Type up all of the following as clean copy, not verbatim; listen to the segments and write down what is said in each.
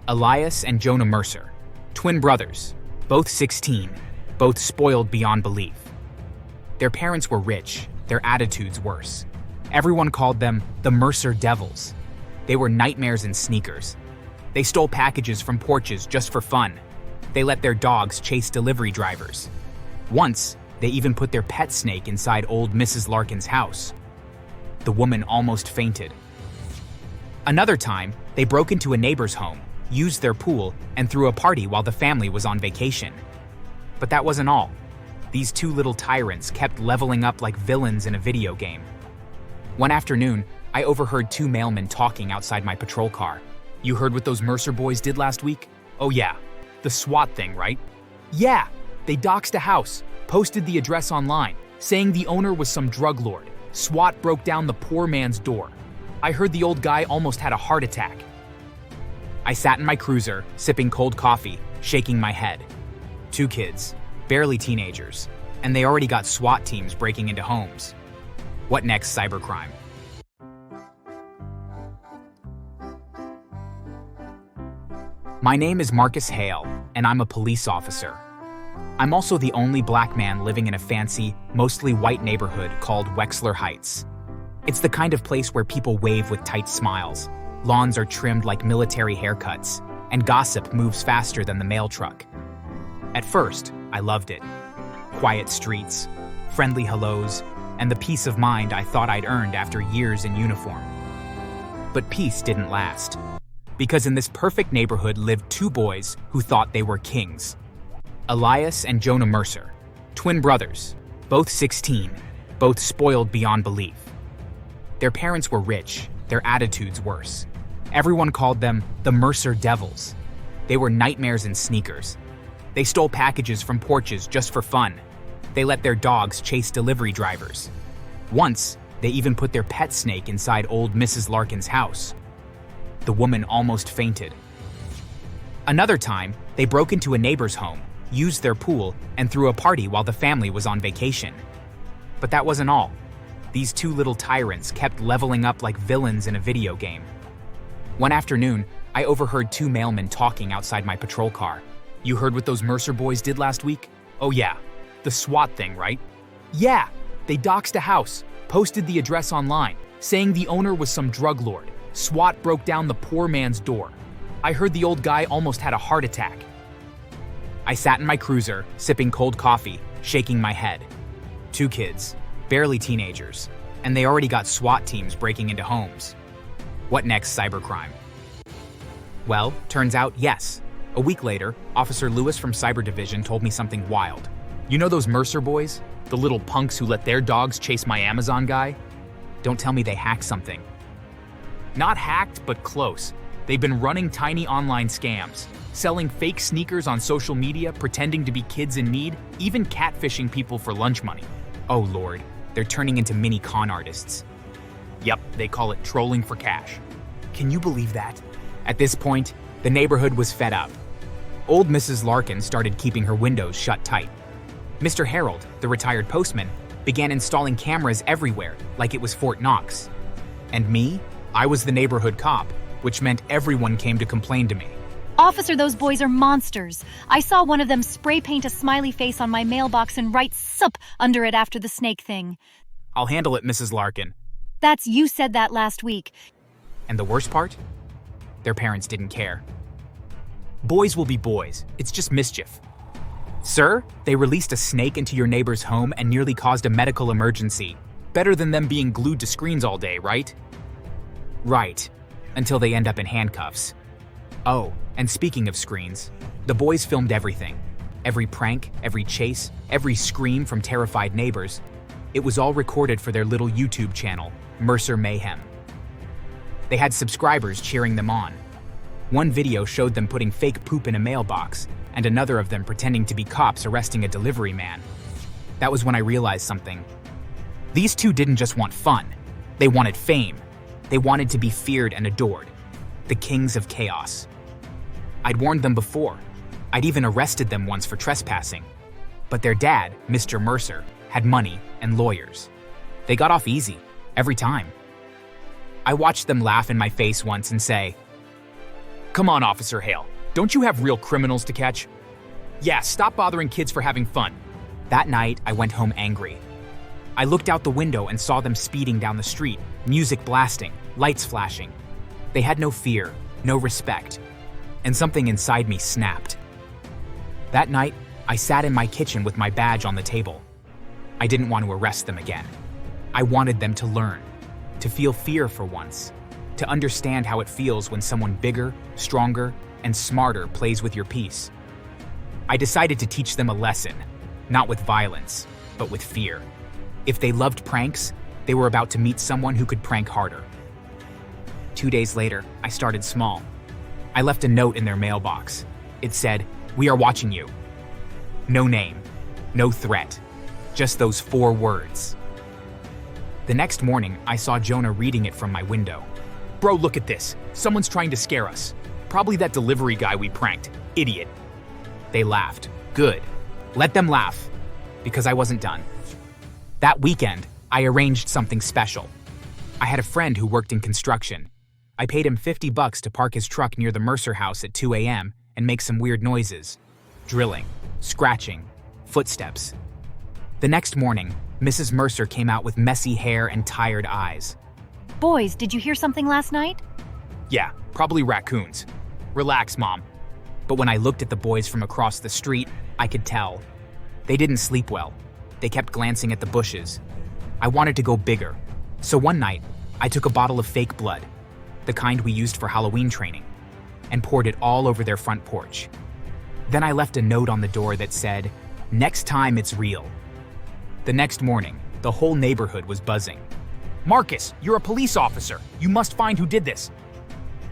Elias and Jonah Mercer, twin brothers, both 16, both spoiled beyond belief. Their parents were rich, their attitudes worse. Everyone called them the Mercer Devils. They were nightmares in sneakers. They stole packages from porches just for fun. They let their dogs chase delivery drivers. Once, they even put their pet snake inside old Mrs. Larkin's house. The woman almost fainted. Another time, they broke into a neighbor's home, used their pool, and threw a party while the family was on vacation. But that wasn't all. These two little tyrants kept leveling up like villains in a video game. One afternoon, I overheard two mailmen talking outside my patrol car. "You heard what those Mercer boys did last week?" "Oh yeah, the SWAT thing, right?" "Yeah, they doxed a house, posted the address online, saying the owner was some drug lord. SWAT broke down the poor man's door. I heard the old guy almost had a heart attack." I sat in my cruiser, sipping cold coffee, shaking my head. Two kids, barely teenagers, and they already got SWAT teams breaking into homes. What next, cybercrime? My name is Marcus Hale, and I'm a police officer. I'm also the only black man living in a fancy, mostly white neighborhood called Wexler Heights. It's the kind of place where people wave with tight smiles, lawns are trimmed like military haircuts, and gossip moves faster than the mail truck. At first, I loved it. Quiet streets, friendly hellos, and the peace of mind I thought I'd earned after years in uniform. But peace didn't last. Because in this perfect neighborhood lived two boys who thought they were kings. Elias and Jonah Mercer, twin brothers, both 16, both spoiled beyond belief. Their parents were rich, their attitudes worse. Everyone called them the Mercer Devils. They were nightmares in sneakers. They stole packages from porches just for fun. They let their dogs chase delivery drivers. Once, they even put their pet snake inside old Mrs. Larkin's house. The woman almost fainted. Another time, they broke into a neighbor's home, used their pool, and threw a party while the family was on vacation. But that wasn't all. These two little tyrants kept leveling up like villains in a video game. One afternoon, I overheard two mailmen talking outside my patrol car. "You heard what those Mercer boys did last week?" "Oh yeah, the SWAT thing, right?" "Yeah, they doxed a house, posted the address online, saying the owner was some drug lord. SWAT broke down the poor man's door. I heard the old guy almost had a heart attack." I sat in my cruiser, sipping cold coffee, shaking my head. Two kids, barely teenagers, and they already got SWAT teams breaking into homes. What next, cybercrime? Well, turns out, yes. A week later, Officer Lewis from Cyber Division told me something wild. "You know those Mercer boys? The little punks who let their dogs chase my Amazon guy? Don't tell me they hacked something." Not hacked, but close. They've been running tiny online scams, selling fake sneakers on social media, pretending to be kids in need, even catfishing people for lunch money. Oh Lord, they're turning into mini con artists. Yep, they call it trolling for cash. Can you believe that? At this point, the neighborhood was fed up. Old Mrs. Larkin started keeping her windows shut tight. Mr. Harold, the retired postman, began installing cameras everywhere like it was Fort Knox. And me? I was the neighborhood cop, which meant everyone came to complain to me. "Officer, those boys are monsters. I saw one of them spray paint a smiley face on my mailbox and write sup under it after the snake thing." "I'll handle it, Mrs. Larkin." You said that last week." And the worst part? Their parents didn't care. Boys will be boys. It's just mischief. "Sir, they released a snake into your neighbor's home and nearly caused a medical emergency. Better than them being glued to screens all day, right?" Right. Until they end up in handcuffs. Oh, and speaking of screens, the boys filmed everything. Every prank, every chase, every scream from terrified neighbors. It was all recorded for their little YouTube channel, Mercer Mayhem. They had subscribers cheering them on. One video showed them putting fake poop in a mailbox, and another of them pretending to be cops arresting a delivery man. That was when I realized something. These two didn't just want fun. They wanted fame. They wanted to be feared and adored. The kings of chaos. I'd warned them before. I'd even arrested them once for trespassing. But their dad, Mr. Mercer, had money and lawyers. They got off easy, every time. I watched them laugh in my face once and say, Come on, Officer Hale. Don't you have real criminals to catch? Yeah, stop bothering kids for having fun. That night, I went home angry. I looked out the window and saw them speeding down the street, music blasting, lights flashing. They had no fear, no respect, and something inside me snapped. That night, I sat in my kitchen with my badge on the table. I didn't want to arrest them again. I wanted them to learn, to feel fear for once, to understand how it feels when someone bigger, stronger, and smarter plays with your peace. I decided to teach them a lesson, not with violence, but with fear. If they loved pranks, they were about to meet someone who could prank harder. 2 days later, I started small. I left a note in their mailbox. It said, "We are watching you." No name, no threat, just those 4 words. The next morning, I saw Jonah reading it from my window. "Bro, look at this. Someone's trying to scare us. Probably that delivery guy we pranked. Idiot." They laughed. Good. Let them laugh, because I wasn't done. That weekend, I arranged something special. I had a friend who worked in construction. I paid him $50 to park his truck near the Mercer house at 2 a.m. and make some weird noises. Drilling, scratching, footsteps. The next morning, Mrs. Mercer came out with messy hair and tired eyes. Boys, did you hear something last night? Yeah, probably raccoons. Relax, Mom. But when I looked at the boys from across the street, I could tell. They didn't sleep well. They kept glancing at the bushes. I wanted to go bigger. So one night, I took a bottle of fake blood, the kind we used for Halloween training, and poured it all over their front porch. Then I left a note on the door that said, "Next time it's real." The next morning, the whole neighborhood was buzzing. "Marcus, you're a police officer. You must find who did this."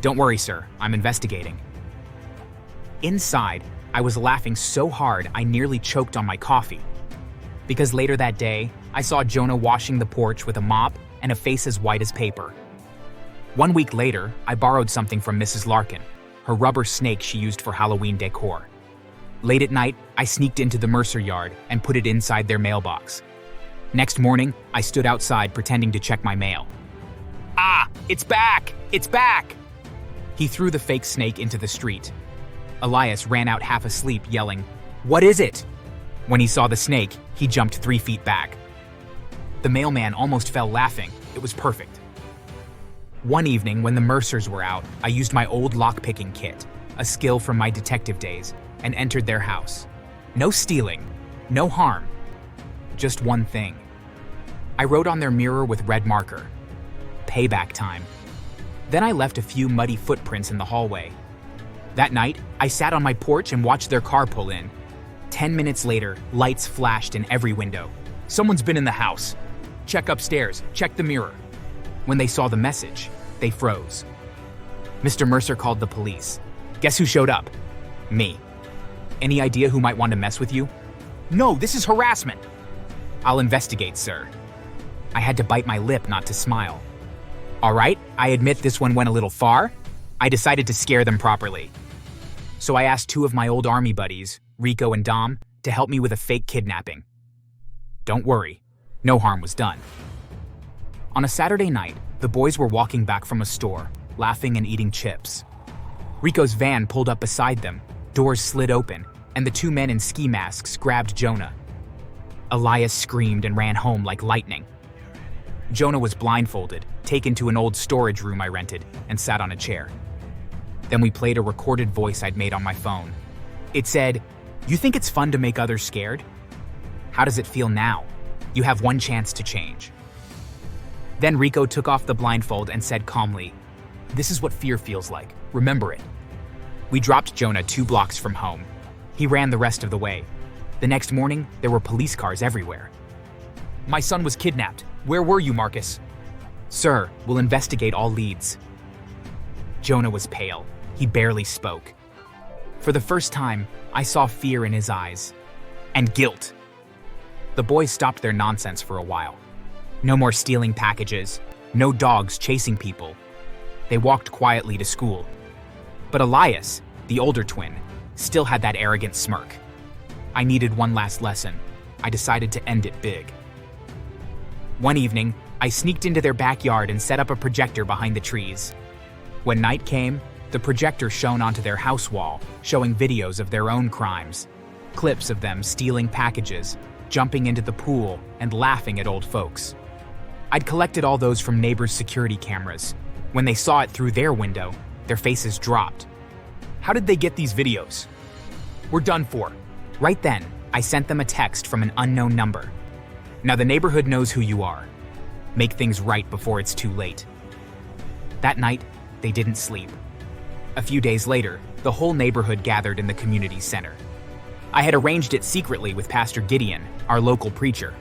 "Don't worry, sir. I'm investigating." Inside, I was laughing so hard I nearly choked on my coffee. Because later that day, I saw Jonah washing the porch with a mop and a face as white as paper. 1 week later, I borrowed something from Mrs. Larkin, her rubber snake she used for Halloween decor. Late at night, I sneaked into the Mercer yard and put it inside their mailbox. Next morning, I stood outside pretending to check my mail. "Ah, it's back! It's back!" He threw the fake snake into the street. Elias ran out half asleep, yelling, "What is it?" When he saw the snake, he jumped 3 feet back. The mailman almost fell laughing. It was perfect. One evening, when the Mercers were out, I used my old lock-picking kit, a skill from my detective days, and entered their house. No stealing, no harm, just one thing. I wrote on their mirror with red marker, "Payback time." Then I left a few muddy footprints in the hallway. That night, I sat on my porch and watched their car pull in. 10 minutes later, lights flashed in every window. "Someone's been in the house. Check upstairs, check the mirror." When they saw the message, they froze. Mr. Mercer called the police. Guess who showed up? Me. "Any idea who might want to mess with you?" "No, this is harassment." "I'll investigate, sir." I had to bite my lip not to smile. "All right, I admit this one went a little far. I decided to scare them properly. So I asked 2 of my old army buddies, Rico and Dom, to help me with a fake kidnapping. Don't worry, no harm was done. On a Saturday night, the boys were walking back from a store, laughing and eating chips. Rico's van pulled up beside them, doors slid open, and the 2 men in ski masks grabbed Jonah. Elias screamed and ran home like lightning. Jonah was blindfolded, taken to an old storage room I rented, and sat on a chair. Then we played a recorded voice I'd made on my phone. It said, "You think it's fun to make others scared? How does it feel now? You have one chance to change." Then Rico took off the blindfold and said calmly, "This is what fear feels like. Remember it." We dropped Jonah 2 blocks from home. He ran the rest of the way. The next morning, there were police cars everywhere. "My son was kidnapped. Where were you, Marcus?" "Sir, we'll investigate all leads." Jonah was pale. He barely spoke. For the first time, I saw fear in his eyes. And guilt. The boys stopped their nonsense for a while. No more stealing packages. No dogs chasing people. They walked quietly to school. But Elias, the older twin, still had that arrogant smirk. I needed one last lesson. I decided to end it big. One evening, I sneaked into their backyard and set up a projector behind the trees. When night came, The projector shone onto their house wall, showing videos of their own crimes. Clips of them stealing packages, jumping into the pool, and laughing at old folks. I'd collected all those from neighbors' security cameras. When they saw it through their window, their faces dropped. How did they get these videos? We're done for. Right then, I sent them a text from an unknown number. Now the neighborhood knows who you are. Make things right before it's too late. That night, they didn't sleep. A few days later, the whole neighborhood gathered in the community center. I had arranged it secretly with Pastor Gideon, our local preacher.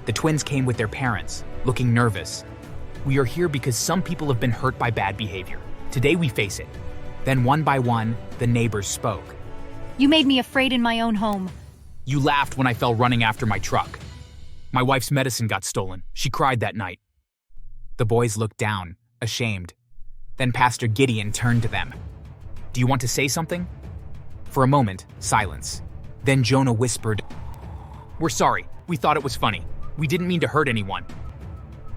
The twins came with their parents, looking nervous. We are here because some people have been hurt by bad behavior. Today we face it. Then one by one, the neighbors spoke. You made me afraid in my own home. You laughed when I fell running after my truck. My wife's medicine got stolen. She cried that night. The boys looked down, ashamed. Then Pastor Gideon turned to them. Do you want to say something? For a moment, silence. Then Jonah whispered, We're sorry. We thought it was funny. We didn't mean to hurt anyone.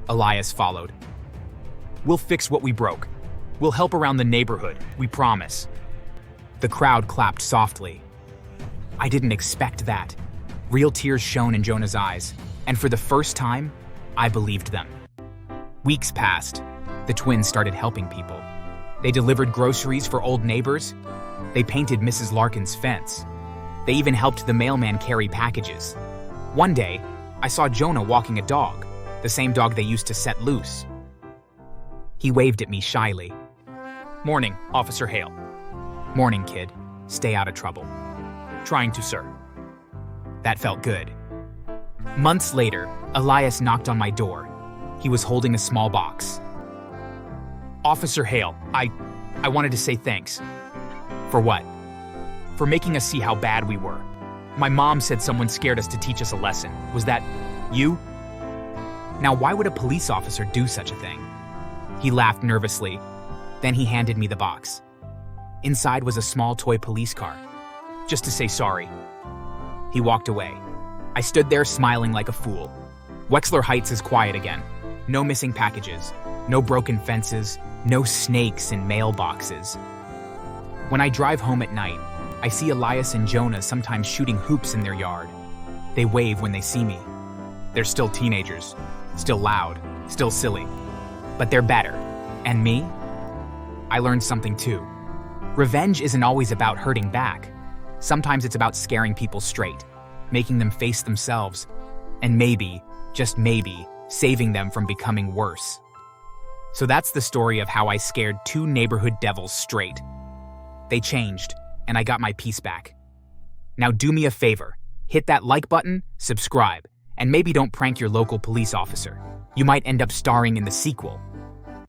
Elias followed. We'll fix what we broke. We'll help around the neighborhood, we promise. The crowd clapped softly. I didn't expect that. Real tears shone in Jonah's eyes, and for the first time, I believed them. Weeks passed. The twins started helping people. They delivered groceries for old neighbors. They painted Mrs. Larkin's fence. They even helped the mailman carry packages. One day, I saw Jonah walking a dog, the same dog they used to set loose. He waved at me shyly. Morning, Officer Hale. Morning, kid. Stay out of trouble. Trying to, sir. That felt good. Months later, Elias knocked on my door. He was holding a small box. Officer Hale, I wanted to say thanks. For what? For making us see how bad we were. My mom said someone scared us to teach us a lesson. Was that you? Now, why would a police officer do such a thing? He laughed nervously. Then he handed me the box. Inside was a small toy police car. Just to say sorry. He walked away. I stood there smiling like a fool. Wexler Heights is quiet again. No missing packages. No broken fences. No snakes in mailboxes. When I drive home at night, I see Elias and Jonah sometimes shooting hoops in their yard. They wave when they see me. They're still teenagers. Still loud. Still silly. But they're better. And me? I learned something too. Revenge isn't always about hurting back. Sometimes it's about scaring people straight, making them face themselves, and maybe, just maybe, saving them from becoming worse. So that's the story of how I scared two neighborhood devils straight. They changed, and I got my peace back. Now do me a favor, hit that like button, subscribe, and maybe don't prank your local police officer. You might end up starring in the sequel.